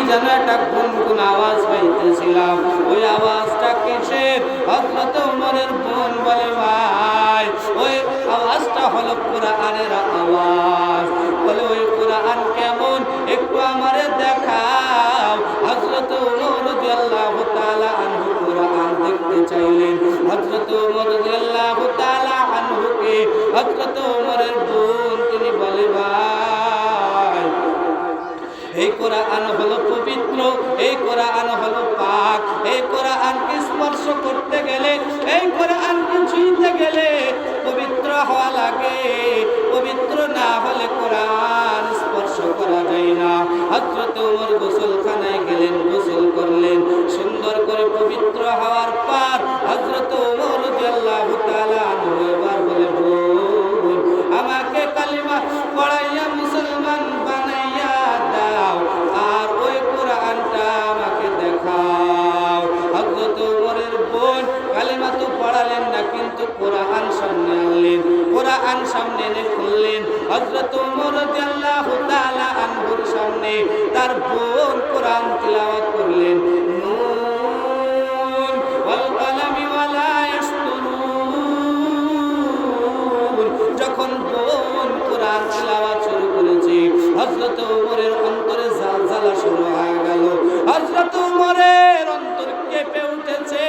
যেন একটা গুনগুন আওয়াজ পাইতেছিলাম। ওই আওয়াজটা কিসের? হযরত ওমরের বোন বলে ভাই ওই আওয়াজটা হলো কোরআনের আওয়াজ। বলে ওই কোরআন কেমন একটু আমারে দেখাও। হযরত ওমর রাদিয়াল্লাহু তাআলা আনহু কোরআন দেখতে চাইলেন। হযরত ওমর রাদিয়াল্লাহু তাআলা আনহুকে হযরত ওমরের বোন তিনি বলে ভাই এই কোরআন হলো পবিত্র, এই কোরআন হলো পাক। এই কোরআনকে স্পর্শ করতে গেলে, এই কোরআনকে ছুঁইতে গেলে পবিত্র হওয়া লাগে। পবিত্র না হলে কোরআন স্পর্শ করা যায় না। হযরত ওমর গোসলখানায় গেলেন, গোসল করলেন। সুন্দর করে পবিত্র হওয়ার পর হযরত ওমর রাদিয়াল্লাহু তাআলা আনহু এবার বলে বোন আমাকে কালিমা পড়াইয়া মুসলমান বানাইয়া দাও আর ওই কোরআনটা আমাকে দেখাও। হযরত ওমরের বোন কালিমা তো পড়ালেন না, কিন্তু কোরআন সামনে আনলেন। কোরআন সামনে এনে খুললেন। হযরত ওমর রাদিয়াল্লাহু তাআলা আনহুর সামনে তার বোন কোরআন তিলাওয়াত করলেন। নুন ওয়াল কলামি ওয়ালা ইয়াসতুরুন। যখন বোন কোরআন তিলাওয়াত শুরু করেছে হযরত ওমরের অন্তরে জালজালা শুরু হয়ে গেল। হযরত ওমরের অন্তর কেঁপে উঠেছে।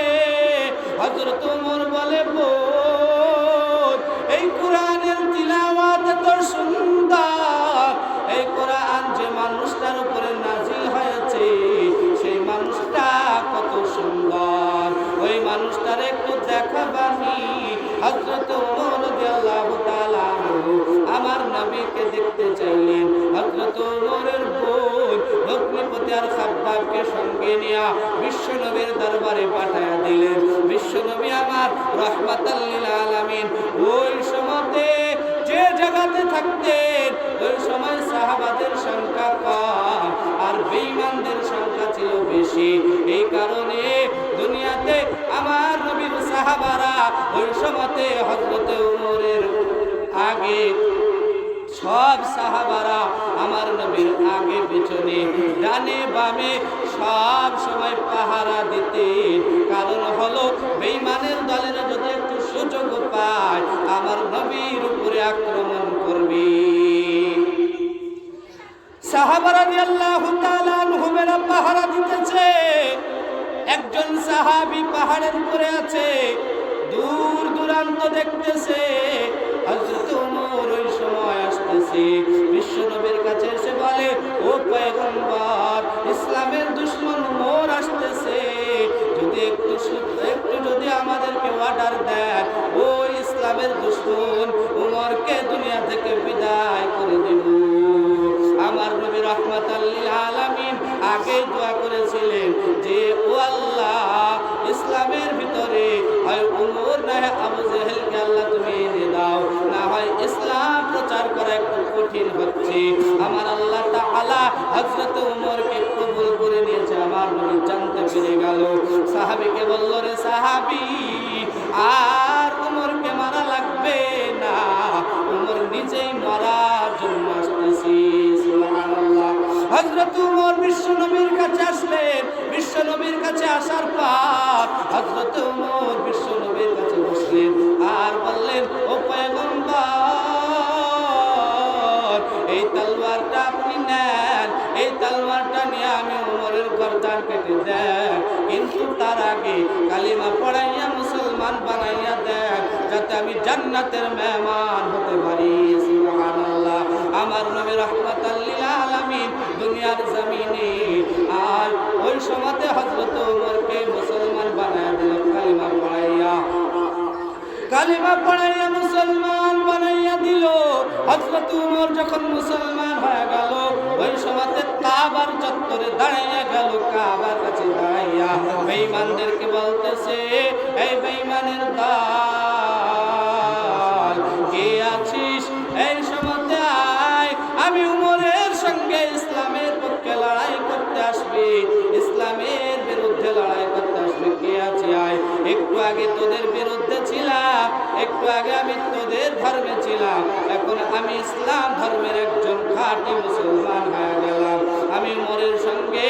হযরত ওমর বলে বোন এই কোরআনের তিলাওয়াত এত সুন্দর, এই কোরআন যে মানুষটার উপরে নাজিল হয়েছে সেই মানুষটা কত সুন্দর, ওই মানুষটার একটু দেখাবানি। হযরত ওমর রাদিয়াল্লাহু তাআলা আমার নবীকে দেখতে চাইলেন। হযরত ওমরের বোন ভগ্নিপতি আর খাব্বাবকে সঙ্গে নিয়ে বিশ্বনবীর দরবারে পাঠায়া দিলেন। বিশ্বনবী আমার রাহমাতাল লিল আলামিন ওই সময়তে যে জায়গাতে থাকতেন ওই সময় সাহাবাদের সংখ্যা কম আর বেঈমানদের সংখ্যা ছিল বেশি। এই কারণে দুনিয়াতে আমার নবীর সাহাবারা ওই সময়তে হযরত ওমরের আগে সব সাহাবারা আমার নবীর আগে পিছনে ডানে বামে সব সময় পাহারা দিতেন। কারণ হলো বেঈমানের দলের যদি একটু সুযোগ পায় আমার নবীর উপরে আক্রমণ করবে। সাহাবা রাদিয়াল্লাহু তাআলা আনহুমেরা পাহারা দিতেছে। একজন সাহাবী পাহাড়ের উপরে আছে, দূর দূরান্ত দেখতেছে। হযরত ওমর ওই সময় আসতেছে, বিশ্বনবীর কাছে এসে বলে ও পয়গম্বর ইসলামের দুশমন ওমর আসতেছে, যদি একটু যদি আমাদেরকে অর্ডার দেন ওই ইসলামের দুশমন ওমরকে দুনিয়া থেকে বিদায় করে দেব। আমার নবী রাহমাতাল লিল আলামিন আগে দোয়া করেছিলেন যে ও আল্লাহ ইসলামের ভিতরে হয় ওমর না হয় আবু জেহেলকে আল্লাহ তুমি এনে দাও, না হয় ইসলাম প্রচার করা একটু কঠিন হচ্ছে। আমার আল্লাহ তাআলা হযরত ওমরকে কবুল করে নিয়েছে। আমার নবী জানতে পেরে গেল। সাহাবীকে বলল রে সাহাবী আর ওমরকে মারা লাগবে না, ওমর নিজেই মারার জন্য আসতেছে। সুবহানাল্লাহ। হযরত ওমর বিশ্বনবীর কাছে আসলেন। বিশ্বনবীর কাছে আসার পর হযরত ওমর বিশ্বনবীর কাছে বসলেন আর বললেন ও পয়গম্বর এই তলোয়ারটা আপনি নেন, এই তলোয়ারটা নিয়ে আমি ওমরের গর্দান কেটে দেন, কিন্তু তার আগে কালিমা পড়াইয়া মুসলমান বানাইয়া দেন যাতে আমি জান্নাতের মেহমান হতে পারি। সুবহানাল্লাহ। আমার নবী রাহমাতাল লিল আলামিন দুনিয়ার জমিনে আর ওই সময়তে হযরত ওমরকে মুসলমান বানাইয়া দিল কালিমা পড়াইয়া। কালিমা পড়াইয়া মুসলমান বানাইয়া দিল। হযরত ওমর যখন মুসলমান হয়ে গেল ওই সময়তে কাবার চত্বরে দাঁড়াইয়া গেল। কাবার কাছে দাঁড়াইয়া বেঈমানদেরকে বলতেছে এই বেঈমানের দল কে আছিস এই সময়তে আয়, আমি ওমরের সঙ্গে ইসলামের পক্ষে লড়াই করতে আসবে, ইসলামের বিরুদ্ধে লড়াই করতে আসবে, কে আছে আয়। একটু আগে তোদের বিরুদ্ধে ছিলাম, একটু আগে আমি তোদের ধর্মে ছিলাম, এখন আমি ইসলাম ধর্মের একজন খাঁটি মুসলমান হয়ে গেলাম। আমি ওমরের সঙ্গে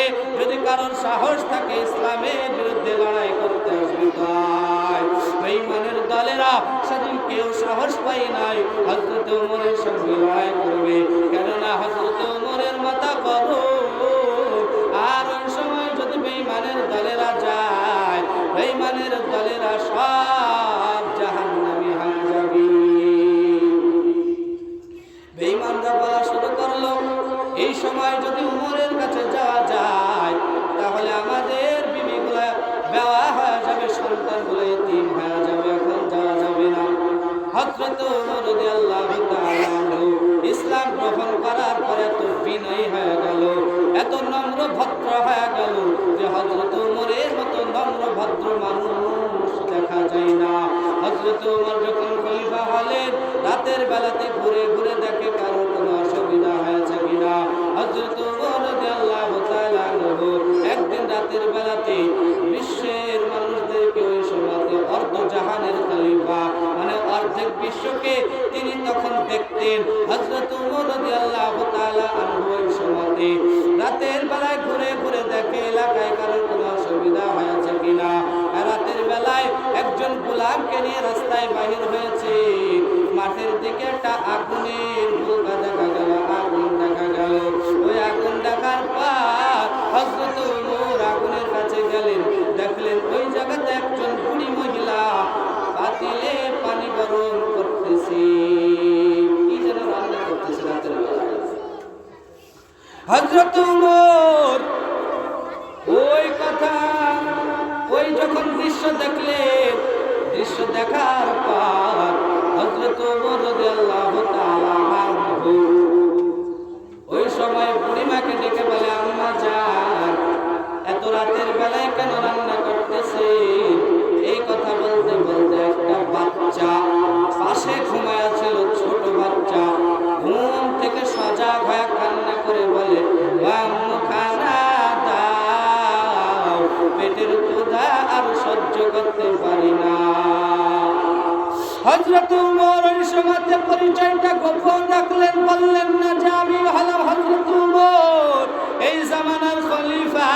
কারোর সাহস থাকে ইসলামের বিরুদ্ধে লড়াই করতে আসবে, তাই বেঈমানের দলেরা সেদিন কেউ সাহস পায় নাই হযরত ওমরের সঙ্গে লড়াই করবে, কেননা হযরত ওমরের মাথা গরম। আর ওই সময় যদি বেঈমানের দলেরা যায়, বেঈমানের দলেরা সব জাহান্নামী হয়ে যাবে। বেঈমানরা বলা শুরু করলো, এই সময় যদি উমরের কাছে যাওয়া যায় তাহলে আমাদের বিবিগুলা বেওয়া হয়ে যাবে, সন্তানগুলো এতিম হয়ে যাবে, এখন যাওয়া যাবে না। হযরত ওমর রাদিয়াল্লাহু তাআলা আনহু ইসলাম গ্রহণ করার পরে এত বিনয়ী হয়ে গেল, এত নম্র ভদ্র হয়ে গেল যে হযরত ওমরের মতো নম্র ভদ্র মানুষ দেখা যায় না। হযরত ওমর যখন খলিফা হলেন, রাতের বেলাতে ঘুরে ঘুরে দেখে কারোর কোনো অসুবিধা হয়েছে কিনা। হযরত ওমর রাদিয়াল্লাহু তাআলা আনহু একদিন রাতের বেলাতে বিশ্বের মানুষদেরকে, ওই সময়তে অর্ধ জাহানের খলিফা মানে অর্ধেক বিশ্বকে তিনি তখন দেখতেন। হযরত ওমর রাদিয়াল্লাহু তাআলা আনহু ওই সময়তে রাতের বেলায় ঘুরে ঘুরে দেখে এলাকায় কারোর কোনো অসুবিধা হয়েছে কিনা। রাতের বেলায় একজন গোলামকে নিয়ে রাস্তায় বাহির হয়েছে, মাঠের দিকে একটা আগুনের নৌকা দেখা গেল, আগুন দেখা গেল। ওই আগুন দেখার পর হযরত ওমর আগুনের কাছে গেলেন, দেখলেন ওই জায়গাতে একজন বুড়ি মহিলা পাতিলে পানি গরম করতেছে, কি যেন রান্না করতেছে রাতের বেলায়। হযরত ওমর ওই কথা, ওই যখন দৃশ্য দেখলেন, দৃশ্য দেখার পর হযরত ওমর রাদিয়াল্লাহু তাআলা আনহু ওই সময় বুড়িমাকে ডেকে বলে, আম্মা জান, এত রাতের বেলায় কেন রান্না করতেছে? এই কথা বলতে বলতে একটা বাচ্চা পাশে ঘুমায়া ছিল, ছোট বাচ্চা, ঘুম থেকে সজাগ হয়ে কান্না করে বলে, আম্মু খানা দাও, পেটের ক্ষুধা আর সহ্য করতে পারি না। হযরত ওমর ওই সময়তে পরিচয়টা গোপন রাখলেন, বললেন না যে আমি হলাম হযরত ওমর, এই জামানার খলিফা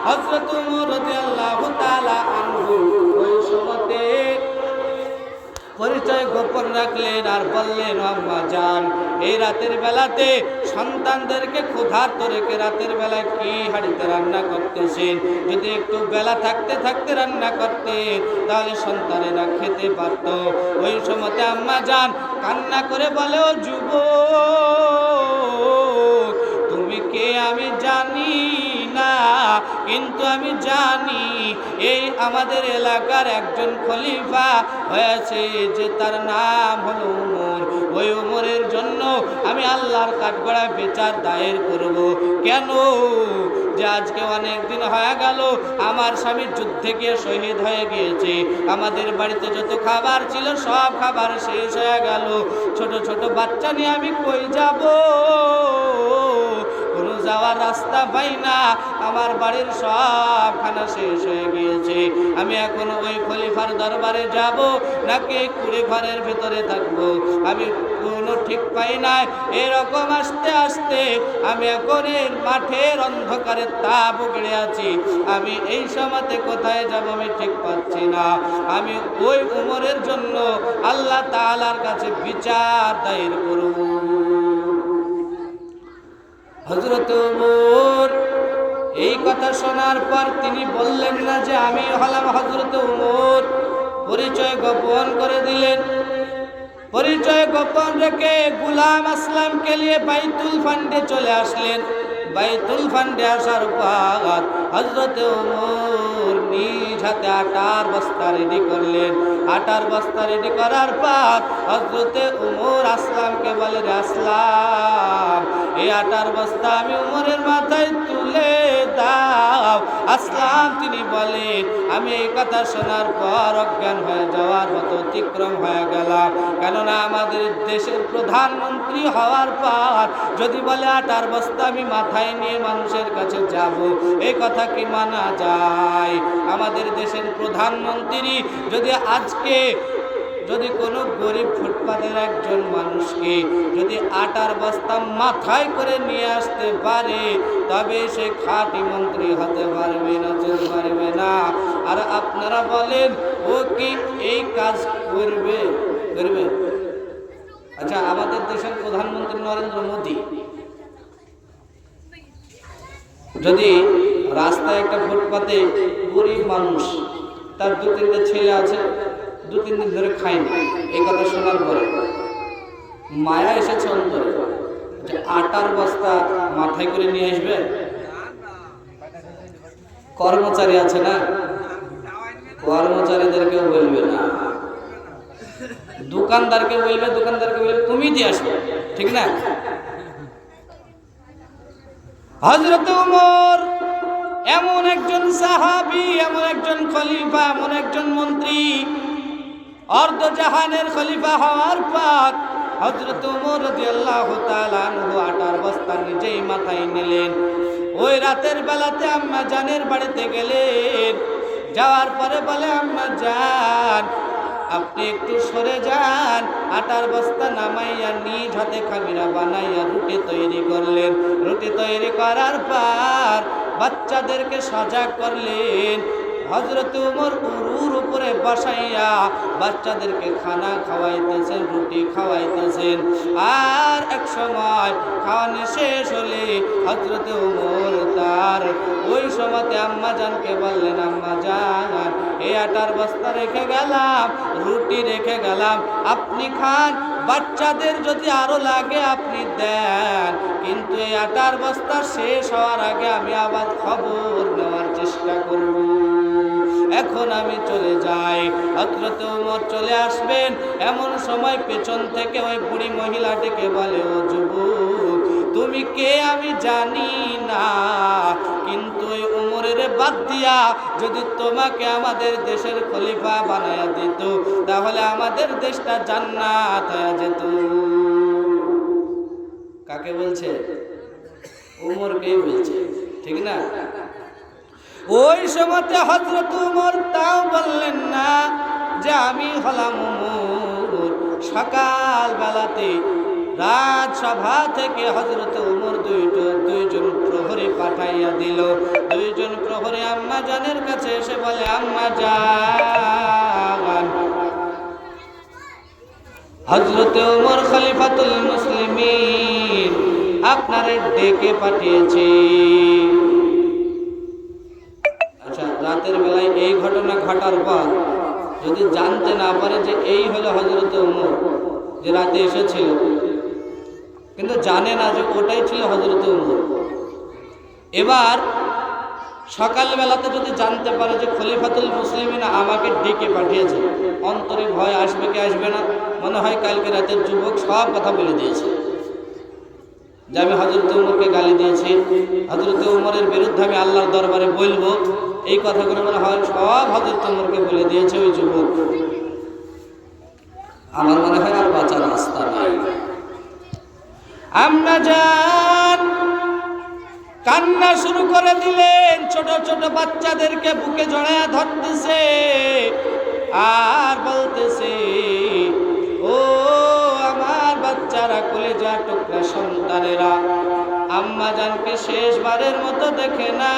হযরত ওমর রাদিয়াল্লাহু তাআলা আনহু। ওই সময়তে পরিচয় গোপন রাখলেন আর বললেন, আম্মা জান, এই রাতের বেলাতে সন্তানদেরকে ক্ষুধার্ত রেখে রাতের বেলায় কি হাঁড়িতে রান্না করতেছেন? যদি একটু বেলা থাকতে থাকতে রান্না করতেন তাহলে সন্তানেরা খেতে পারত। ওই সময়তে আম্মা জান কান্না করে বলে, ও যুবক, তুমি কে আমি জানি না, কিন্তু আমি জানি এই আমাদের এলাকার একজন খলিফা হয়েছে যে তার নাম হলো ওমর। ওই ওমরের জন্য আমি আল্লাহর কাঠগড়ায় বিচার দায়ের করব। কেন? যে আজকে অনেক দিন হয়ে গেল আমার স্বামী যুদ্ধে গিয়ে শহীদ হয়ে গিয়েছে, আমাদের বাড়িতে যত খাবার ছিল সব খাবার শেষ হয়ে গেল, ছোট ছোট বাচ্চা নিয়ে আমি কই যাব? কোনো যাওয়ার রাস্তা পাই না, আমার বাড়ির সব খানা শেষ হয়ে গিয়েছে। আমি এখন ওই খলিফার দরবারে যাব নাকি কুড়ে ঘরের ভেতরে থাকবো, আমি কোনো ঠিক পাই না। এরকম আস্তে আস্তে আমি এখন এই মাঠের অন্ধকারে তাপ গড়ে আছি, আমি এই সময়তে কোথায় যাব আমি ঠিক পাচ্ছি না। আমি ওই উমরের জন্য আল্লাহ তাআলার কাছে বিচার দায়ের করব। হযরত ওমর এই কথা শোনার পর তিনি বললেন না যে আমি হলাম হযরত ওমর, পরিচয় গোপন করে দিলেন। পরিচয় গোপন রেখে গোলাম আসলামকে নিয়ে বাইতুল ফান্ডে চলে আসলেন। বাইতুল ফান্ডে আসার পর হযরত ওমর নিজ হাতে আটার বস্তা রেডি করলেন। আটার বস্তা রেডি করার পর হযরত ওমর আসলামকে বলে, আসলাম, এই আটার বস্তা আমি ওমরের মাথায় তুলে দাও। আসলাম তিনি বলেন, আমি এই কথা শোনার পর অজ্ঞান হয়ে যাওয়ার মতো অতিক্রম হয়ে গেলাম, কেননা আমাদের দেশের প্রধানমন্ত্রী হওয়ার পর যদি বলে আটার বস্তা আমি মাথায় নিয়ে মানুষের কাছে যাব, এই কথা কি মানা যায়? আমাদের দেশের প্রধানমন্ত্রী যদি আজকে যদি কোনো গরিব ফুটপাতের একজন মানুষকে যদি আটার বস্তা মাথায় করে নিয়ে আসতে পারে, তবে সে খাঁটি মন্ত্রী হতে পারবে না, চলতে পারবে না। আর আপনারা বলেন ও কি এই কাজ করবে? করবে? আচ্ছা, আমাদের দেশের প্রধানমন্ত্রী নরেন্দ্র মোদী যদি রাস্তায় একটা ফুটপাতে গরিব মানুষ, তার 2-3টে ছেলে আছে, 2-3 দিন ধরে খায়নি, এই কথা শোনার পরে মায়া এসেছে অন্তরে, যে আটার বস্তা মাথায় করে নিয়ে আসবে। কর্মচারী আছে না, কর্মচারীদেরকেও বলবে না, দোকানদারকে বলবে, দোকানদারকে বলবে তুমি দিয়ে আসবে, ঠিক না? হযরত ওমর এমন একজন সাহাবী, এমন একজন খলিফা, এমন একজন মন্ত্রী, অর্ধজাহানের খলিফা হওয়ার পর হযরত ওমর রাদিয়াল্লাহু তাআলা আনহু আটার বস্তা নিজেই মাথায় নিলেন। ওই রাতের বেলাতে আম্মা জানের বাড়িতে গেলেন, যাওয়ার পরে বলে আম্মা জান আপনি একটু সরে যান। আটার বস্তা নামাইয়া নিজ হাতে খামিরা বানাইয়া রুটি তৈরি করলেন। রুটি তৈরি করার পর বাচ্চাদেরকে সজাগ করলেন। হযরত ওমর উরুর উপরে বসাইয়া বাচ্চাদেরকে খানা খাওয়াইতেছেন, রুটি খাওয়াইতেছেন। আর এক সময় খাওয়ানো শেষ হলে হযরত ওমর তার ওই সময়তে আম্মা জানকে বললেন, আম্মা জান এই আটার বস্তা রেখে গেলাম, রুটি রেখে গেলাম, আপনি খান, বাচ্চাদের যদি আরো লাগে আপনি দেন, কিন্তু এই আটার বস্তা শেষ হওয়ার আগে আমি আবার খবর নেওয়ার চেষ্টা করব। এখন আমি চলে যাই। হযরত ওমর চলে আসবেন, এমন সময় পেছন থেকে ওই বুড়ি মহিলাটিকে বলে, ও যুবক তুমি কে আমি জানি না, কিন্তু ওই ওমরের বাদ দিয়া যদি তোমাকে আমাদের দেশের খলিফা বানায়া দিত, তাহলে আমাদের দেশটা জান্নাত হয়ে যেত। কাকে বলছে? ওমরকেই বলছে, ঠিক না? ওই সময়তে হযরত ওমর তাও বললেন না যে আমি হলাম ওমর। সকাল বেলাতে রাজসভা থেকে হযরত ওমর দুইজন প্রহরী পাঠাইয়া দিল। দুইজন প্রহরী আম্মা জানের কাছে এসে বলে, আম্মা জান হযরত ওমর খলিফাতুল মুসলিমিন আপনারে ডেকে পাঠিয়েছে। আচ্ছা, রাতের বেলায় এই ঘটনা ঘটার পর যদি জানতে না পারে যে এই হলো হযরত ওমর যে রাতে এসেছিল, কিন্তু জানে না যে ওটাই ছিল হযরত ওমর, এবার সকালবেলাতে যদি জানতে পারে যে খলিফাতুল মুসলিমিন আমাকে ডেকে পাঠিয়েছে, অন্তরে ভয় আসবে কি আসবে না? মনে হয় কালকে রাতের যুবক সব কথা বলে দিয়েছে, যে আমি হযরত ওমরকে গালি দিয়েছি, হযরত ওমরের বিরুদ্ধে আমি আল্লাহর দরবারে বলবো, এই কথাগুলো মনে হয় সব হযরত ওমরকে বলে দিয়েছে ওই যুবক। আমার মনে হয় আর বাঁচার রাস্তা নাই। আম্মা জান কান্না শুরু করে দিলেন, ছোট ছোট বাচ্চাদেরকে বুকে জড়ায়া ধরতেছে আর বলতেছে, ও আমার বাচ্চারা, কলিজা টুকরা সন্তানেরা, আম্মা জানকে শেষবারের মতো দেখে না,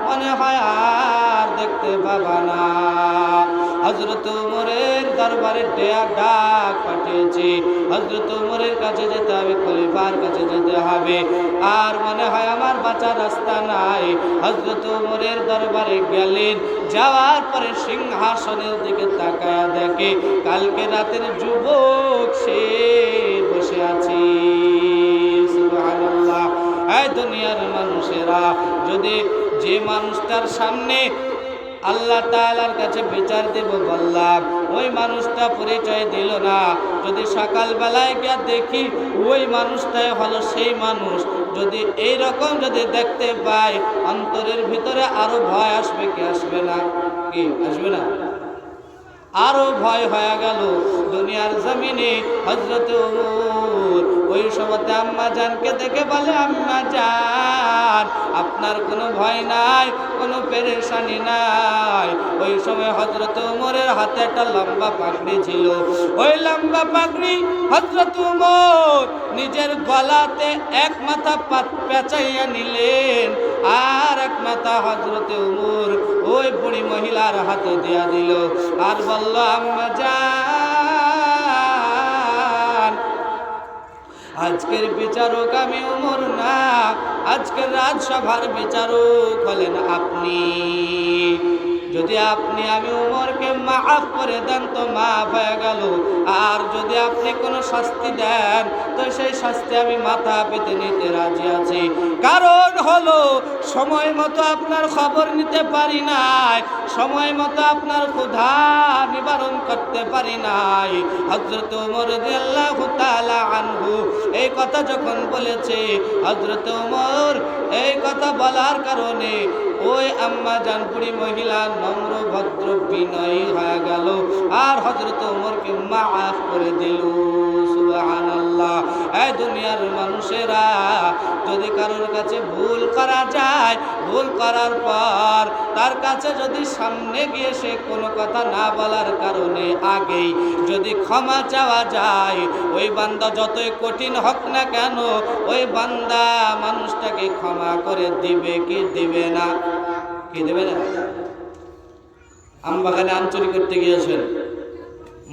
মনে হয় আর দেখতে পাবা না। হযরত ওমরের দরবারে ডাক পাঠিয়েছি, হযরত ওমরের কাছে যেতে হবে, খলিফার কাছে যেতে হবে, আর মনে হয় আমার বাঁচার রাস্তা নাই। হযরত ওমরের দরবারে গেলেন, যাওয়ার পরে সিংহাসনের দিকে তাকায়া দেখে কালকে রাতের যুবক সে বসে আছে। সুবহানাল্লাহ। এই দুনিয়ার মানুষেরা যদি যে মানুষটার সামনে আল্লাহ তাআলার কাছে বিচার দেব বললাম, ওই মানুষটা পরিচয় দিল না, যদি সকালবেলায় গিয়ে দেখি ওই মানুষটাই হলো সেই মানুষ, যদি এই রকম যদি দেখতে পাই, অন্তরের ভিতরে আরো ভয় আসবে কি আসবে না? কি আসবে না? আরো ভয় হয়ে গেল দুনিয়ার জমিনে হযরত ওমর ওই সময়তে আম্মা জানকে দেখে বলে, আম্মা জান আপনার কোনো ভয় নাই, কোনো পেরেশানি নাই। ওই সময় হযরত ওমরের হাতে একটা লম্বা পাগড়ি ছিল। ওই লম্বা পাগড়ি হযরত ওমর নিজের গলাতে এক মাথা পেঁচাইয়া নিলেন, আর এক মাথা হযরত ওমর ওই বুড়ি মহিলার হাতে দিয়া দিল, আর বলল, আম্মা জান আজকের বিচারক আমি ওমর না, আজকের রাজসভার বিচারক হলেন আপনি। যদি আপনি আমি ওমরকে মাফ করে দেন তো মাফ হয়ে গেল, আর যদি আপনি কোনো শাস্তি দেন তো সেই শাস্তি আমি মাথা পেতে নিতে রাজি আছি। কারণ হলো সময় মতো আপনার খবর নিতে পারি নাই, সময় মতো আপনার ক্ষুধা নিবারণ করতে পারি নাই। হযরত ওমর রাদিয়াল্লাহু তাআলা আনহু এই কথা যখন বলেছে, হযরত ওমর এই কথা বলার কারণে ওই আম্মা জানপুরি মহিলা নম্র ভদ্র বিনয়ী হয়ে গেল, আর হযরত ওমরকে মাফ করে দিল। সুবহানাল্লাহ। এই দুনিয়ার মানুষেরা যদি কারোর কাছে ভুল করা যায়, ভুল করার পর তার কাছে যদি সামনে গিয়ে সে কোনো কথা না বলার কারণে আগেই যদি ক্ষমা চাওয়া যায়, ওই বান্দা যতই কঠিন হোক না কেন ওই বান্দা মানুষটাকে ক্ষমা করে দিবে কি দিবে না? কি দেবে না? আমবাগানে আম চুরি করতে গিয়েছেন,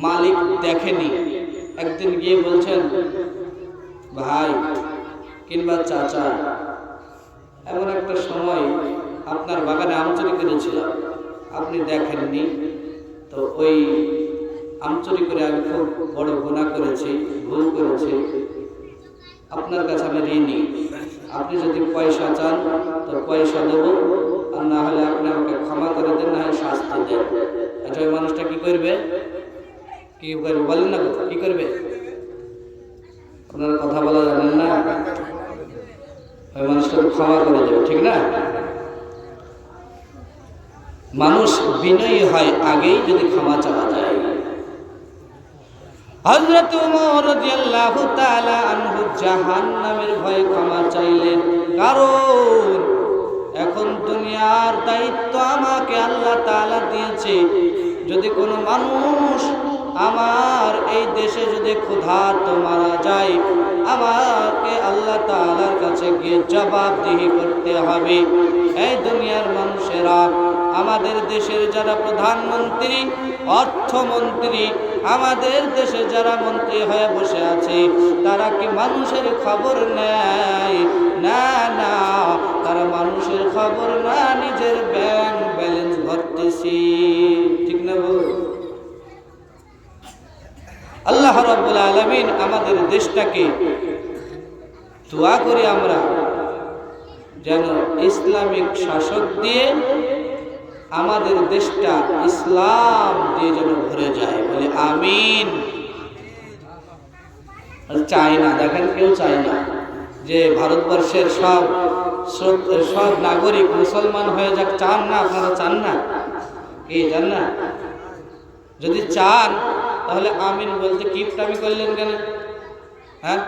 মালিক দেখেনি, একদিন গিয়ে বলছেন, ভাই কিংবা চাচা এমন একটা সময় আপনার বাগানে আম চুরি করেছিলাম, আপনি দেখেননি, তো ওই আম চুরি করে আমি খুব বড় গুনাহ করেছি, ভুল করেছি, আপনার কাছে আমি ঋণী, আপনি যদি পয়সা চান তো পয়সা দেবো, আর না হলে আপনি আমাকে ক্ষমা করে দেন, না হয় শাস্তি দেন। আচ্ছা ওই মানুষটা কি করবে? কি করবে বলেন না, কি করবে? আপনারা কথা বলা জানেন না, ওই মানুষটাকে ক্ষমা করে দেবে, ঠিক না? মানুষ বিনয়ী হয় আগেই যদি ক্ষমা চাওয়া যায়। হযরত ওমর রাদিয়াল্লাহু তাআলা আনহু জাহান্নামের ভয়ে ক্ষমা চাইলেন, কারণ এখন দুনিয়ার দায়িত্ব আমাকে আল্লাহ তাআলা দিয়েছে। যদি কোনো মানুষ আমার এই দেশে যদি ক্ষুধার্ত মারা যায়, আমাকে আল্লাহ তাআলার কাছে গিয়ে জবাবদিহি করতে হবে। এই দুনিয়ার মানুষেরা, আমাদের দেশের যারা প্রধানমন্ত্রী, অর্থমন্ত্রী, আমাদের দেশে যারা মন্ত্রী হয়ে বসে আছে, তারা কি মানুষের খবর নেয়? না না, তারা মানুষের খবর না, নিজের ব্যাংক ব্যালেন্স ভরতেছি, ঠিক না বল? আল্লাহ রাব্বুল আলামিন আমাদের দেশটাকে দোয়া করি আমরা যেন ইসলামিক শাসক দিয়ে আমাদের দেশটা ইসলাম দিয়ে যেন ভরে যায়, বলে আমিন। চাই না, দেখেন কেউ চায় না যে ভারতবর্ষের সব নাগরিক মুসলমান হয়ে যাক, চান না? আপনারা চান না? কি চান না? যদি চান তাহলে আমিন বলতে কিপটামি করলেন কেন? হ্যাঁ,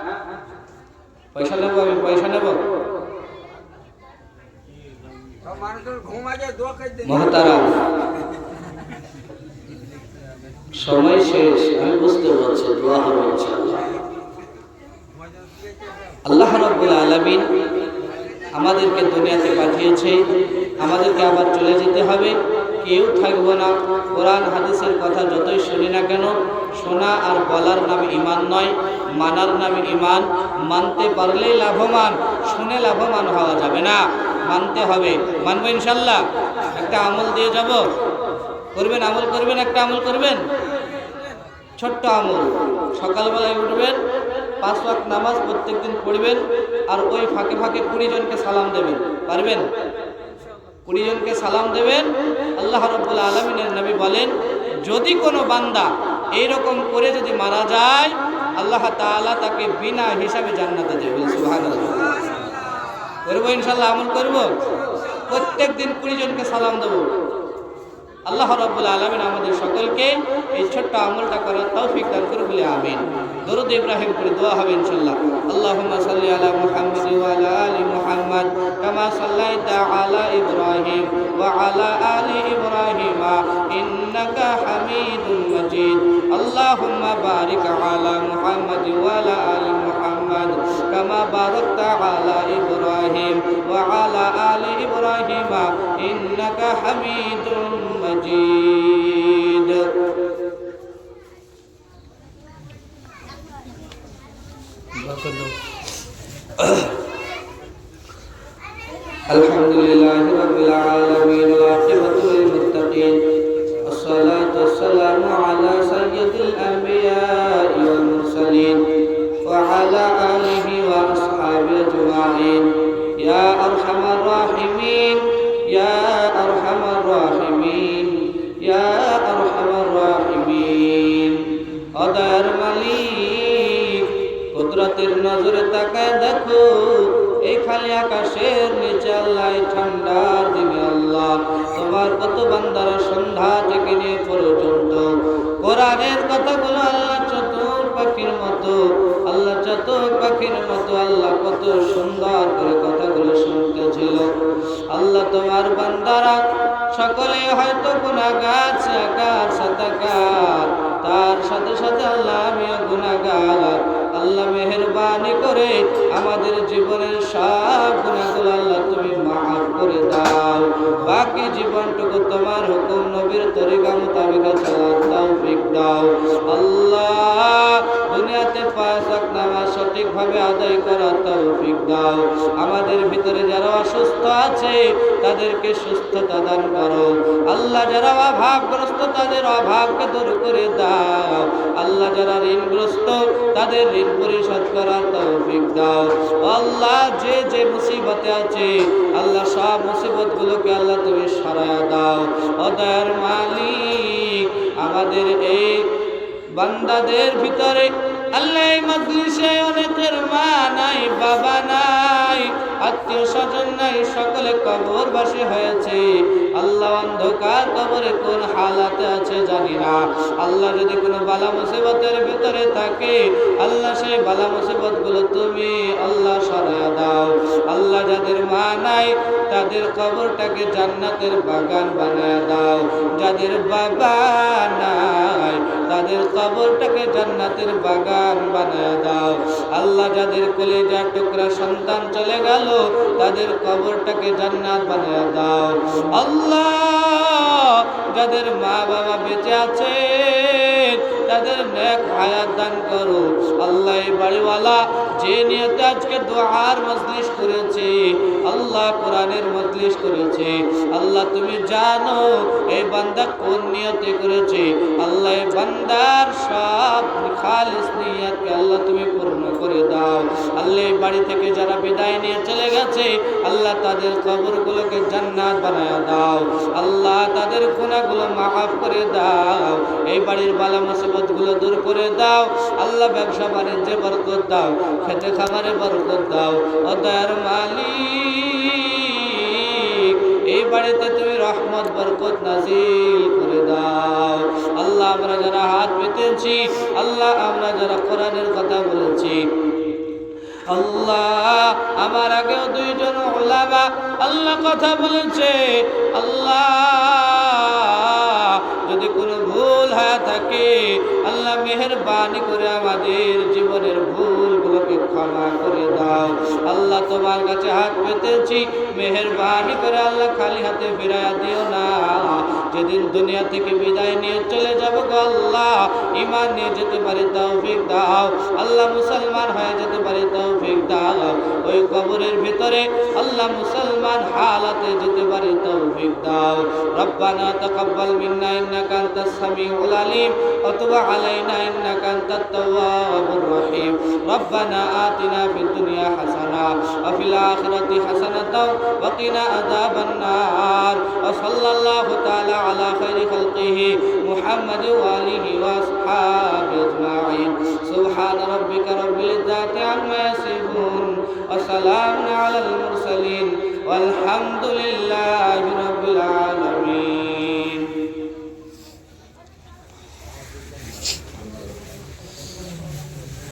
পয়সা নেবো, আমি পয়সা নেব? মহতারাম, সময় শেষ, আমি বুঝতে পারছি, দোয়া হবে ইনশাআল্লাহ। আল্লাহ রাব্বুল আলামিন আমাদেরকে দুনিয়াতে পাঠিয়েছে, আমাদেরকে আবার চলে যেতে হবে, কেউ থাকবো না। কোরআন হাদিসের কথা যতই শুনি না কেন, শোনা আর বলার নাম ঈমান নয়, মানার নাম ঈমান। মানতে পারলেই লাভবান, শুনে লাভবান হওয়া যাবে না, মানতে হবে। মানবো ইনশাল্লাহ। একটা আমল দিয়ে যাব, করবেন? আমল করবেন, একটা আমল করবেন, ছোট্ট আমল। সকালবেলায় উঠবেন, 5 ওয়াক্ত নামাজ প্রত্যেকদিন পড়বেন, আর ওই ফাঁকে ফাঁকে 20 জনকে সালাম দেবেন। পারবেন? 20 জনকে সালাম দেবেন। আল্লাহ রাব্বুল আলামিনের নবী বলেন, যদি কোনো বান্দা এইরকম করে যদি মারা যায়, আল্লাহ তাআলা তাকে বিনা হিসাবে জান্নাতে দেবে। সুবহানাল্লাহ। করবো ইনশাআল্লাহ, আমল করব, প্রত্যেক দিন 20 জনকে সালাম দেবো। আল্লাহ রাব্বুল আলামিন আমাদের সকলকে এই ছোট্ট আমলটা করার তৌফিক দান করুন বলে আমিন। দরুদ ইব্রাহিম করে দোয়া হবে ইনশাআল্লাহ। আল্লাহুম্মা সাল্লি আলা মুহাম্মাদ ওয়া আলা আলি মুহাম্মাদ কামা সাল্লাইতা আলা ইব্রাহিম ওয়া আলা আলি ইব্রাহিম ইন্নাকা হামিদুম মাজিদ। আল্লাহুম্মা বারিক আলা মুহাম্মাদ ওয়া আলা আলি মুহাম্মাদ কামা বারাকতা আলা ইব্রাহিম ওয়া আলা আলি ইব্রাহিম ইন্নাকা হামিদুম মাজিদ। আলহামদুলিল্লাহি রাব্বিল আলামিন ওয়া আকিবাতুল মুত্তাকিন ওয়াসসালাতু ওয়াসসালামু আলা সাইয়্যিদিল আমবিয়া'i ওয়াল মুরসালিন ওয়া আলা আলিহি ওয়া আসহাবিহি আজমাইন। ইয়া আরহামার রাহিমিন ইয়া আরহামার রাহিমিন ইয়া আরহামার রাহিমিন। অদয়ার মালিক, কুদরতের নজরে তাকায় দেখো এই খালি আকাশের নিচে আল্লাহ, ঠান্ডার দিনে আল্লাহ তোমার কত বান্দারা সন্ধ্যা থেকে নিয়ে পর্যন্ত কোরআনের কথাগুলো আল্লাহ চতুর পাখির মতো, আল্লাহ চতুর পাখির মতো আল্লাহ কত সুন্দর করে কথাগুলো শুনতেছিল। আল্লাহ তোমার বান্দারা সকলে হয়তো গুনাহগার, সাকার সাতাকার, তার সাথে সাথে আল্লাহ আমিও গুনাহগার। আল্লাহ মেহেরবানি করে আমাদের জীবনের সব গুনাহগুলো আল্লাহ তুমি মাফ করে দাও। বাকি জীবনটুকু তোমার হুকুম নবীর তরিকা মোতাবেক চলার তৌফিক দাও। আল্লাহ দুনিয়াতে 5 ওয়াক্ত নামাজ সঠিকভাবে আদায় করার তৌফিক দাও। আমাদের ভিতরে যারা অসুস্থ আছে তাদেরকে সুস্থতা দান করো। আল্লাহ যারা অভাবগ্রস্ত তাদের অভাবকে দূর করে দাও। আল্লাহ যারা ঋণগ্রস্ত তাদের ঋণ পরিশোধ করার তৌফিক দাও। আল্লাহ যে যে মুসিবতে আছে আল্লাহ সব মুসিবতগুলোকে আল্লাহ তুমি সরায়া দাও। দয়ার মালিক, আমাদের এই বান্দাদের ভিতরে আল্লাহ এই মজলিসে অনেকের মা নাই, বাবা নাই, আত্মীয় স্বজন নাই, সকলে কবরবাসী হয়েছে। আল্লাহ অন্ধকার কবরে কোন হালাতে আছে জানি না। আল্লাহ যদি কোনো বালা মুসিবতের ভিতরে থাকে আল্লাহ সেই বালা মুসিবত গুলো তুমি আল্লাহ সরায়া দাও। আল্লাহ যাদের মা নাই তাদের কবরটাকে জান্নাতের বাগান বানায়া দাও। যাদের বাবা নাই তাদের কবরটাকে জান্নাতের বাগান বানায়া দাও। আল্লাহ যাদের কলিজার টুকরা সন্তান চলে গেল তাদের কবরটাকে জান্নাত বানায়া দাও। আল্লাহ যাদের মা বাবা বেঁচে আছে তাদের নেক হায়াত দান করো। আল্লাহ এই বাড়িওয়ালা যে নিয়তে আজকে দোয়ার মজলিস করেছে, আল্লাহ কোরআনের মজলিস করেছে, আল্লাহ তুমি জানো এই বান্দা কোন নিয়তে করেছে। আল্লাহ এই বান্দার সব খালিস নিয়তকে আল্লাহ তুমি পূর্ণ করে দাও। আল্লাহ এই বাড়ি থেকে যারা বিদায় নিয়ে চলে গেছে আল্লাহ তাদের কবরগুলোকে জান্নাত বানায়া দাও। আল্লাহ তাদের গুনাহগুলো মাফ করে দাও। এই বাড়ির বালা মুসিবত গুলো দূর করে দাও। আল্লাহ ব্যবসা বাণিজ্যে বরকত দাও, খেতে খাবারে বরকত দাও। ও দয়ার মালিক, এই বাড়িতে তুমি রহমত বরকত নাজিল করে দাও। আল্লাহ আমরা যারা হাত পেতেছি, আল্লাহ আমরা যারা কোরআনের কথা বলেছি, আল্লাহ আমার আগেও 2 জন উলামা আল্লাহ কথা বলেছে। আল্লাহ যদি কোনো ভুল হয়ে থাকে আল্লাহ মেহেরবানি করে আমাদের জীবনের ভুলগুলোকে ক্ষমা করে দাও। আল্লাহ তোমার কাছে হাত পেতেছি, মেহেরবানি করে আল্লাহ খালি হাতে ফিরাইয়া দিও না। যেদিন দুনিয়া থেকে বিদায় নিয়ে চলে যাব আল্লাহ ঈমান নিয়ে যেতে পারি তৌফিক দাও। আল্লাহ মুসলমান হয়ে যেতে পারি তৌফিক দাও। ওই কবরের ভিতরে আল্লাহ মুসলমান হালাতে যেতে পারি তৌফিক দাও। রব্বানা তাকাব্বাল মিন্না ইন্নাকা আনতাস সামিউল আলিম ওয়া তুব আলাইনা ইন্নাকা আনতাত তাওয়াবুর রহিম। রব্বানা আতিনা ফিদ দুনিয়া হাসানা ওয়া ফিল আখিরাতি হাসানাতাও ওয়া কিনা আযাবান নার। ওয়া সাল্লাল্লাহু তাআলা আলা খাইরি খালকিহি মুহাম্মাদ ওয়া আলিহি ওয়া আসহাবিহি আজমাইন। সুবহান রাব্বিকা রাব্বিল ইজ্জাতি আম্মা ইয়াসিফুন ওয়া সালামুন আলাল মুরসালিন ওয়ালহামদুলিল্লাহ।